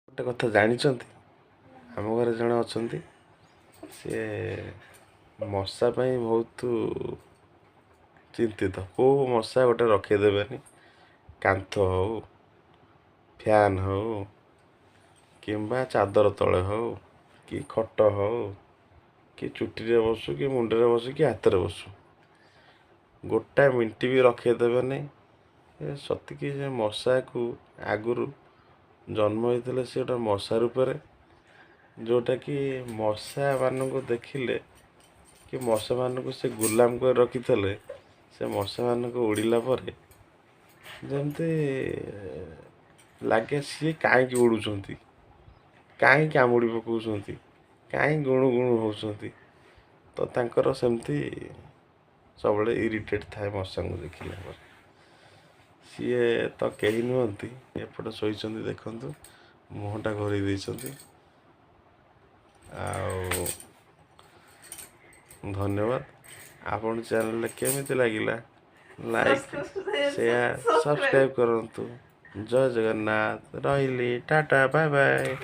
ଗୋଟେ କଥା ଜାଣିଛନ୍ତି, ଆମ ଘରେ ଜଣେ ଅଛନ୍ତି, ସିଏ ମଶା ପାଇଁ ବହୁତ ଚିନ୍ତିତ। କେଉଁ ମଶା ଗୋଟେ ରଖେଇଦେବେନି। କାନ୍ଥ ହଉ, ଫ୍ୟାନ୍ ହଉ, କିମ୍ବା ଚାଦର ତଳେ ହଉ, କି ଖଟ ହଉ, କି ଚୁଟିରେ ବସୁ, କି ମୁଣ୍ଡରେ ବସୁ, କି ହାତରେ ବସୁ, ଗୋଟାଏ ମିନିଟ୍ ବି ରଖେଇଦେବେନି। ସତିକି ଯେ ମଶାକୁ ଆଗରୁ ଜନ୍ମ ହେଇଥିଲେ ସେ ଗୋଟେ ମଶା ରୂପରେ, ଯେଉଁଟାକି ମଶାମାନଙ୍କୁ ଦେଖିଲେ କି ମଶାମାନଙ୍କୁ ସେ ଗୁଲାମ କରି ରଖିଥିଲେ। ସେ ମଶାମାନଙ୍କୁ ଉଡ଼ିଲା ପରେ ଯେମିତି ଲାଗେ ସିଏ କାହିଁକି ଉଡ଼ୁଛନ୍ତି, କାହିଁକି କାମୁଡ଼ି ପକାଉଛନ୍ତି, କାହିଁକି ଗୁଣୁ ଗୁଣୁ ହେଉଛନ୍ତି। ତ ତାଙ୍କର ସେମିତି ସବୁବେଳେ ଇରିଟେଟ୍ ଥାଏ ମଶାଙ୍କୁ ଦେଖିଲା ପରେ। ସିଏ ତ କେହି ନୁହନ୍ତି, ଏପଟେ ଶୋଇଛନ୍ତି ଦେଖନ୍ତୁ, ମୁହଁଟା ଘୋରେଇ ଦେଇଛନ୍ତି। ଆଉ ଧନ୍ୟବାଦ। ଆପଣ ଚ୍ୟାନେଲରେ କେମିତି ଲାଗିଲା ଲାଇକ୍, ସେୟାର, ସବସ୍କ୍ରାଇବ୍ କରନ୍ତୁ। ଜୟ ଜଗନ୍ନାଥ। ରହିଲି, ଟାଟା, ବାଏ ବାଏ।